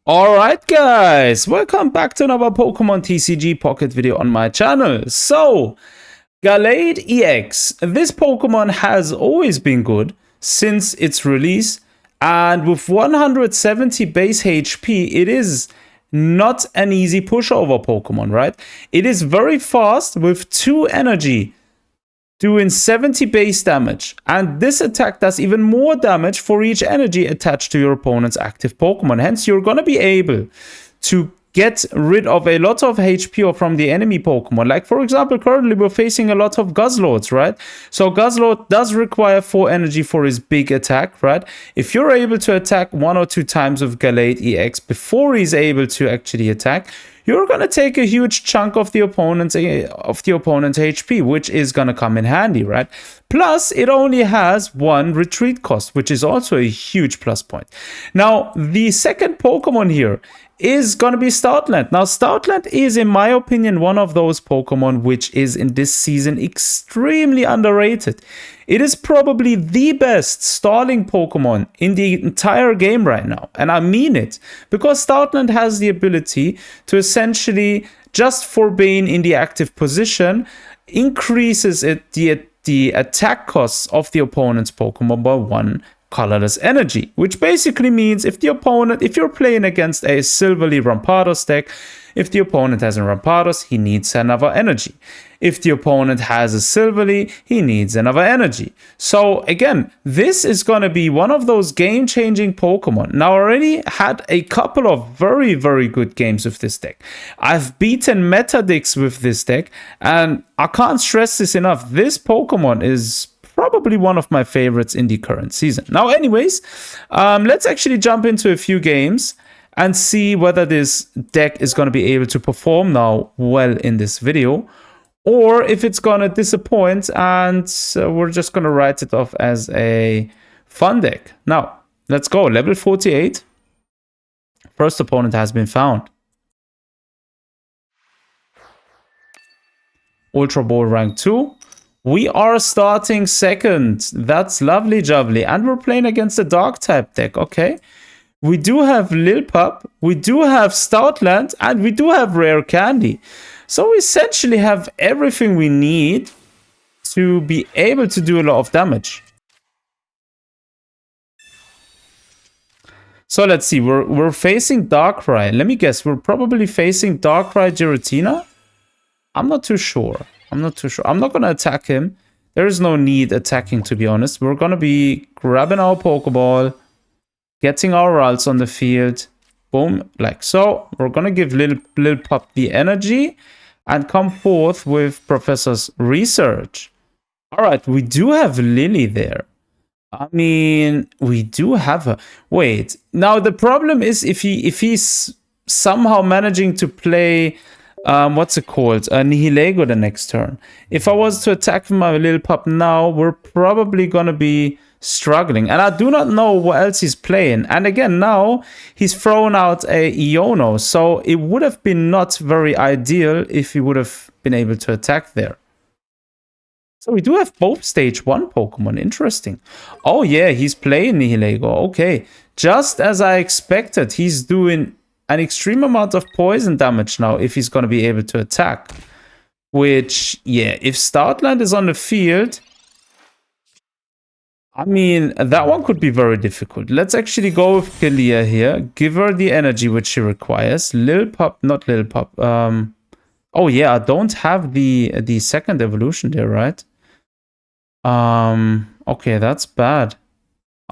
Alright guys, welcome back to another Pokemon TCG Pocket video on my channel. So, Gallade EX. This Pokemon has always been good since its release, and with 170 base HP, it is not an easy pushover Pokemon, right? It is very fast with 2 energy, doing 70 base damage, and this attack does even more damage for each energy attached to your opponent's active Pokemon. Hence, you're going to be able to get rid of a lot of HP from the enemy Pokemon. Like, for example, currently we're facing a lot of Guzzlords, right? So Guzzlord does require 4 energy for his big attack, right? If you're able to attack 1 or 2 times with Gallade EX before he's able to actually attack, you're going to take a huge chunk of the opponent's HP, which is going to come in handy, right? Plus, it only has 1 retreat cost, which is also a huge plus point. Now, the second Pokemon here is going to be Stoutland. Now, Stoutland is, in my opinion, one of those Pokemon which is in this season extremely underrated. It is probably the best stalling Pokemon in the entire game right now. And I mean it, because Stoutland has the ability to essentially, just for being in the active position, increases the attack costs of the opponent's Pokemon by 1 colorless energy, which basically means if you're playing against a Silverly Rampados deck, if the opponent has a Rampados, he needs another energy. If the opponent has a Silverly, he needs another energy. So again, this is going to be one of those game-changing Pokemon. Now, I already had a couple of very, very good games with this deck. I've beaten meta decks with this deck, and I can't stress this enough. This Pokemon is probably one of my favorites in the current season. Now, anyways, let's actually jump into a few games and see whether this deck is going to be able to perform now well in this video, or if it's going to disappoint and we're just going to write it off as a fun deck. Now, let's go. Level 48. First opponent has been found. Ultra Ball rank 2. We are starting second. That's lovely jubbly. And we're playing against a dark type deck. Okay. We do have Lilpup. We do have Stoutland. And we do have Rare Candy. So we essentially have everything we need to be able to do a lot of damage. So let's see. We're facing Darkrai. Let me guess. We're probably facing Darkrai Giratina. I'm not too sure. I'm not going to attack him. There is no need attacking, to be honest. We're going to be grabbing our Pokeball, getting our Ralts on the field. Boom, like so. We're going to give Lilpup the energy and come forth with Professor's Research. All right, we do have Lily there. I mean, we do have her. Wait, now the problem is if he's somehow managing to play... what's it called? Nihilego the next turn. If I was to attack my Lilpup now, we're probably going to be struggling. And I do not know what else he's playing. And again, now he's thrown out a Iono. So it would have been not very ideal if he would have been able to attack there. So we do have both stage 1 Pokemon. Interesting. Oh yeah, he's playing Nihilego. Okay. Just as I expected, he's doing an extreme amount of poison damage now if he's going to be able to attack. Which, yeah, if Stoutland is on the field, I mean, that one could be very difficult. Let's actually go with Kalia here. Give her the energy which she requires. Lilpup, not Lilpup. Oh yeah, I don't have the second evolution there, right? Okay, that's bad.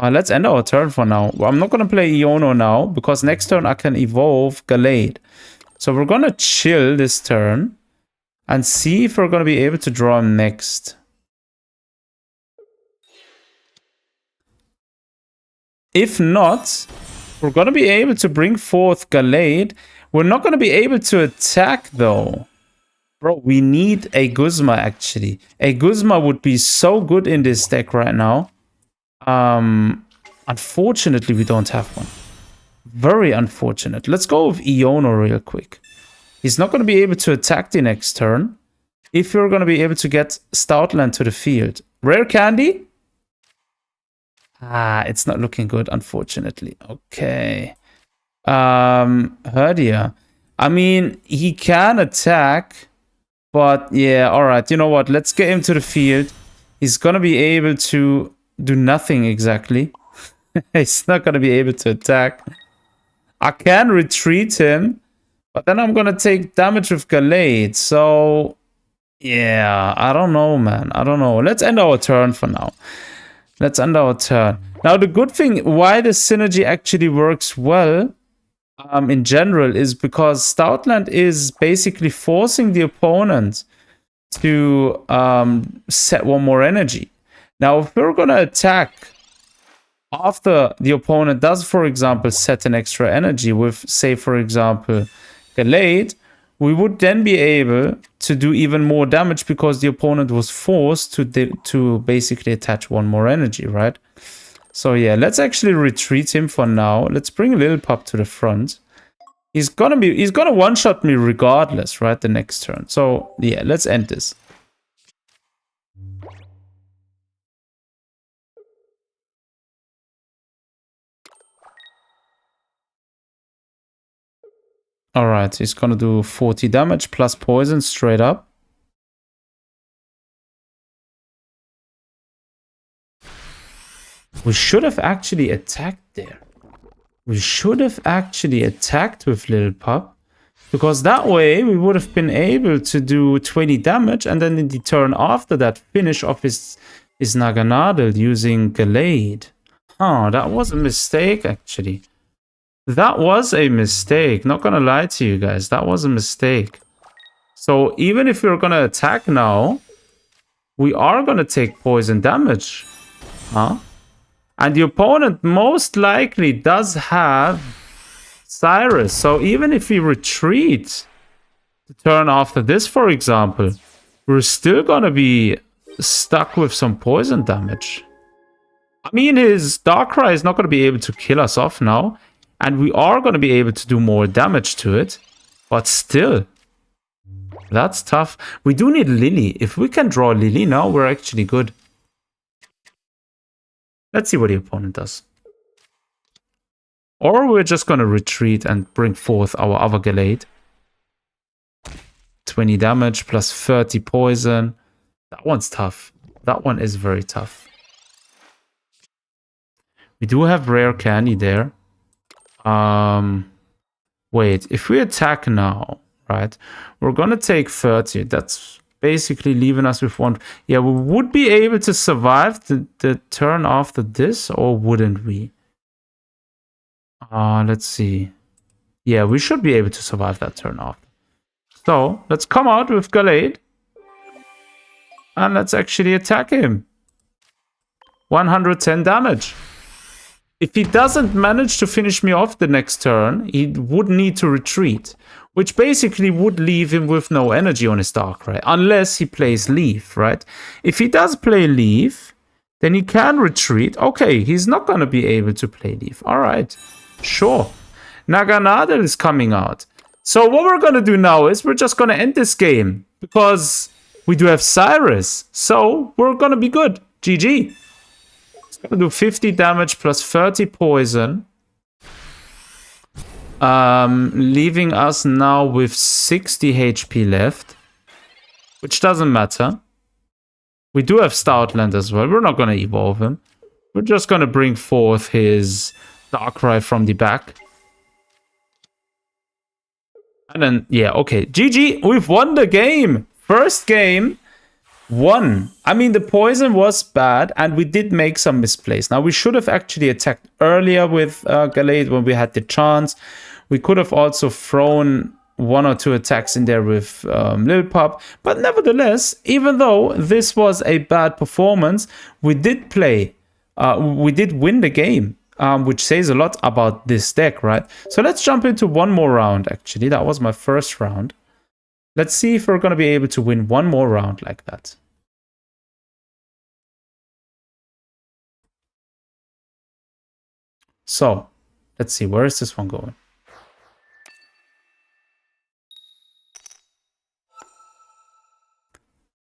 Let's end our turn for now. Well, I'm not going to play Iono now, because next turn I can evolve Gallade. So we're going to chill this turn and see if we're going to be able to draw him next. If not, we're going to be able to bring forth Gallade. We're not going to be able to attack, though. Bro, we need a Guzma, actually. A Guzma would be so good in this deck right now. Unfortunately, we don't have one. Very unfortunate. Let's go with Iono real quick. He's not going to be able to attack the next turn. If you're going to be able to get Stoutland to the field. Rare Candy? It's not looking good, unfortunately. Okay. Herdia. I mean, he can attack, but yeah, alright, you know what? Let's get him to the field. He's gonna be able to do nothing exactly. He's not gonna be able to attack. I can retreat him, but then I'm gonna take damage with Gallade, so yeah, I don't know, man. I don't know. Let's end our turn for now. Let's end our turn. Now, the good thing, why the synergy actually works well in general is because Stoutland is basically forcing the opponent to set one more energy. Now, if we're going to attack after the opponent does, for example, set an extra energy with, say, for example, Gallade, we would then be able to do even more damage because the opponent was forced to basically attach one more energy, right? So yeah, let's actually retreat him for now. Let's bring Lil Pup to the front. He's gonna one-shot me regardless, right? The next turn. So yeah, let's end this. Alright, he's gonna do 40 damage plus poison straight up. We should have actually attacked there. We should have actually attacked with Lil Pup. Because that way we would have been able to do 20 damage and then in the turn after that finish off his Naganadel using Gallade. Huh, that was a mistake actually. That was a mistake. Not gonna lie to you guys. That was a mistake. So even if we're gonna attack now, we are gonna take poison damage. Huh? And the opponent most likely does have Cyrus. So even if we retreat the turn after this, for example, we're still gonna be stuck with some poison damage. I mean, his Darkrai is not gonna be able to kill us off now. And we are going to be able to do more damage to it. But still, that's tough. We do need Lily. If we can draw Lily now, we're actually good. Let's see what the opponent does. Or we're just going to retreat and bring forth our other Gallade. 20 damage plus 30 poison. That one's tough. That one is very tough. We do have rare candy there. Wait, if we attack now, right, we're gonna take 30. That's basically leaving us with one. Yeah, we would be able to survive the turn after this, or wouldn't we? Let's see. Yeah, we should be able to survive that turn after. So, let's come out with Gallade. And let's actually attack him. 110 damage. If he doesn't manage to finish me off the next turn, he would need to retreat. Which basically would leave him with no energy on his Darkrai. Unless he plays Leaf, right? If he does play Leaf, then he can retreat. Okay, he's not going to be able to play Leaf. Alright, sure. Naganadel is coming out. So what we're going to do now is we're just going to end this game. Because we do have Cyrus. So we're going to be good. GG. Gonna do 50 damage plus 30 poison. Leaving us now with 60 HP left. Which doesn't matter. We do have Stoutland as well. We're not gonna evolve him. We're just gonna bring forth his Darkrai from the back. And then, yeah, okay. GG, we've won the game. First game. Won. I mean, the poison was bad, and we did make some misplays. Now, we should have actually attacked earlier with Gallade when we had the chance. We could have also thrown one or two attacks in there with Lil Pup. But nevertheless, even though this was a bad performance, we did play. We did win the game, which says a lot about this deck, right? So let's jump into one more round, actually. That was my first round. Let's see if we're going to be able to win one more round like that. So, let's see. Where is this one going?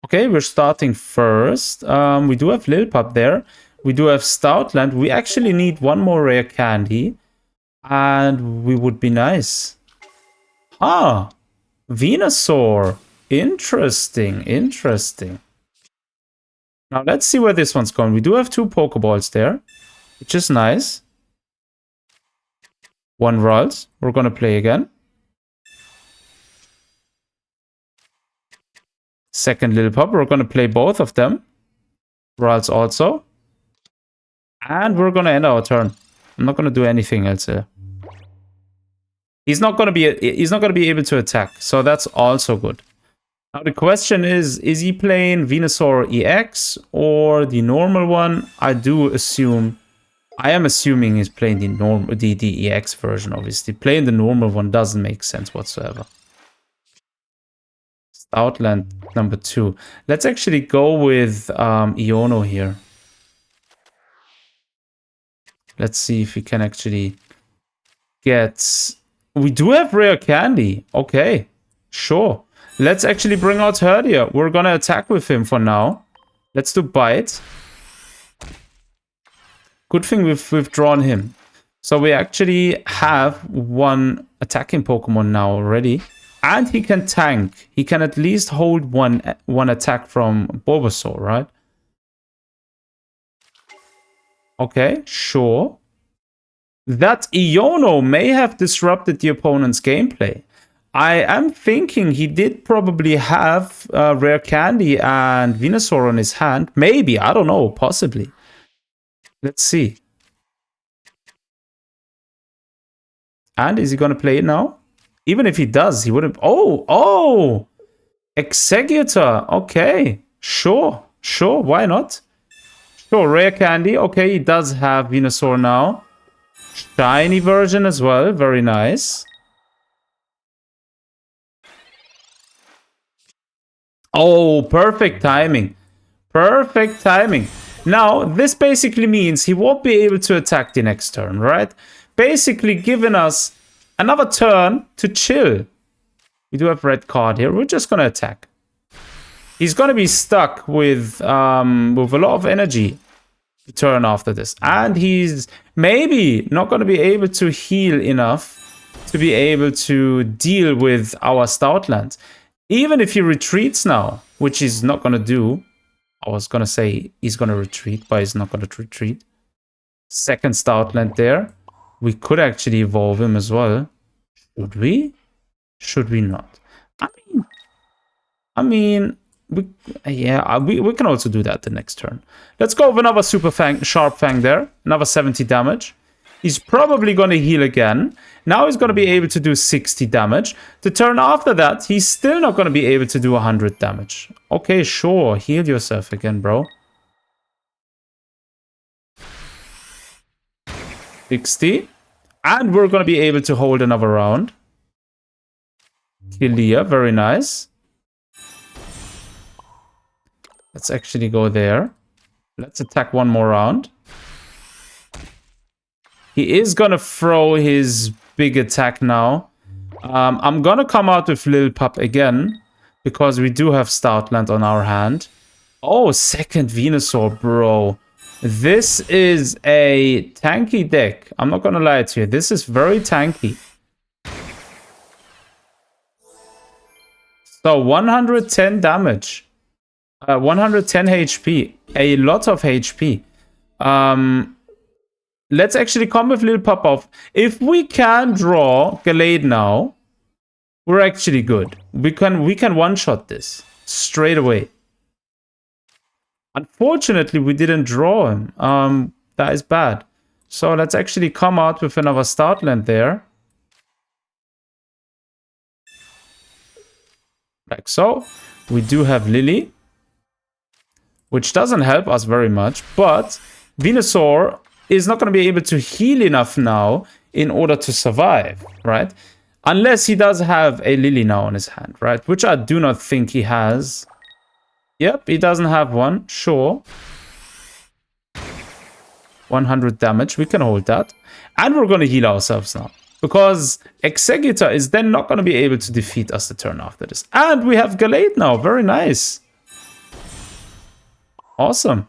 Okay, we're starting first. We do have Lil Pup there. We do have Stoutland. We actually need one more rare candy. And we would be nice. Ah, Venusaur. Interesting, interesting. Now let's see where this one's going. We do have 2 Pokeballs there, which is nice. 1 Ralts. We're going to play again. Second Lillipup. We're going to play both of them. Ralts also. And we're going to end our turn. I'm not going to do anything else here. He's not going to be able to attack, so that's also good. Now the question is he playing Venusaur EX or the normal one? I am assuming he's playing the EX version, obviously. Playing the normal one doesn't make sense whatsoever. Stoutland number 2. Let's actually go with Iono here. Let's see if we can actually get... We do have rare candy. Okay, sure. Let's actually bring out Herdia. We're gonna attack with him for now. Let's do Bite. Good thing we've withdrawn him. So we actually have 1 attacking Pokemon now already. And he can tank. He can at least hold one attack from Bulbasaur, right? Okay, sure. That Iono may have disrupted the opponent's gameplay. I am thinking he did probably have Rare Candy and Venusaur on his hand. Maybe, I don't know, possibly. Let's see. And is he going to play it now? Even if he does, he wouldn't... Oh! Executor. Okay, sure, why not? Sure, Rare Candy. Okay, he does have Venusaur now. Shiny version as well. Very nice. Oh, perfect timing. Perfect timing. Now, this basically means he won't be able to attack the next turn, right? Basically giving us another turn to chill. We do have red card here. We're just going to attack. He's going to be stuck with a lot of energy the turn after this. And he's maybe not going to be able to heal enough to be able to deal with our Stoutland. Even if he retreats now, which he's not going to do. I was going to say he's going to retreat, but he's not going to retreat. Second Stoutland there. We could actually evolve him as well. Should we? Should we not? I mean, we can also do that the next turn. Let's go with another Super Fang, Sharp Fang there. Another 70 damage. He's probably going to heal again. Now he's going to be able to do 60 damage. The turn after that, he's still not going to be able to do 100 damage. Okay, sure. Heal yourself again, bro. 60. And we're going to be able to hold another round. Kilia, very nice. Let's actually go there. Let's attack one more round. He is going to throw his big attack now. I'm going to come out with Lillipup again. Because we do have Stoutland on our hand. Oh, second Venusaur, bro. This is a tanky deck. I'm not going to lie to you. This is very tanky. So 110 damage. 110 HP. A lot of HP. Let's actually come with Lillipup off. If we can draw Gallade now, we're actually good. We can one-shot this straight away. Unfortunately, we didn't draw him. That is bad. So let's actually come out with another Stoutland there. Like so. We do have Lily, which doesn't help us very much. But Venusaur is not going to be able to heal enough now in order to survive, right? Unless he does have a Lily now on his hand, right? Which I do not think he has. Yep, he doesn't have one. Sure. 100 damage. We can hold that. And we're going to heal ourselves now. Because Executor is then not going to be able to defeat us the turn after this. And we have Gallade now. Very nice. Awesome.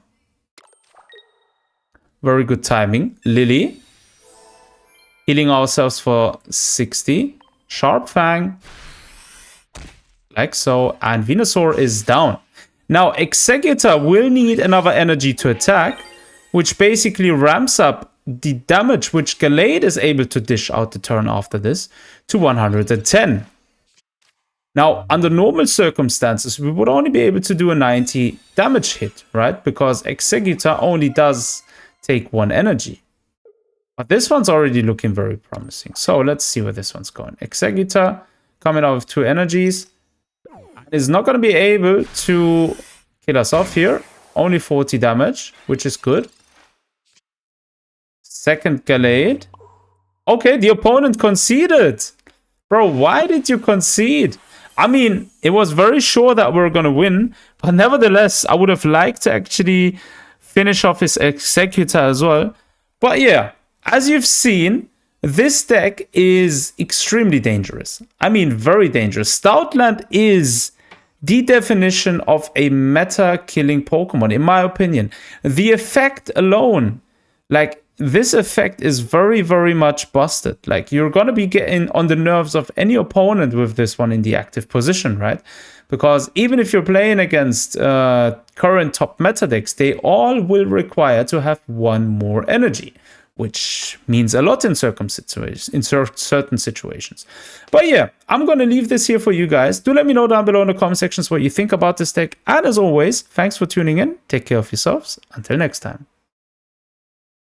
Very good timing. Lily. Healing ourselves for 60. Sharp Fang. Like so. And Venusaur is down. Now, Exeggutor will need another energy to attack, which basically ramps up the damage which Gallade is able to dish out the turn after this to 110. Now, under normal circumstances, we would only be able to do a 90 damage hit, right? Because Exeggutor only does take 1 energy. But this one's already looking very promising. So let's see where this one's going. Exeggutor coming out with 2 energies. Is not going to be able to kill us off here. Only 40 damage, which is good. Second Gallade. Okay, the opponent conceded. Bro, why did you concede? I mean, it was very sure that we were going to win. But nevertheless, I would have liked to actually finish off his Exeggutor as well. But yeah, as you've seen, this deck is extremely dangerous. I mean, very dangerous. Stoutland is the definition of a meta-killing Pokemon, in my opinion. The effect alone, like, this effect is very, very much busted. Like, you're going to be getting on the nerves of any opponent with this one in the active position, right? Because even if you're playing against current top meta decks, they all will require to have 1 more energy, which means a lot in certain situations. But yeah, I'm going to leave this here for you guys. Do let me know down below in the comment sections what you think about this deck. And as always, thanks for tuning in. Take care of yourselves. Until next time.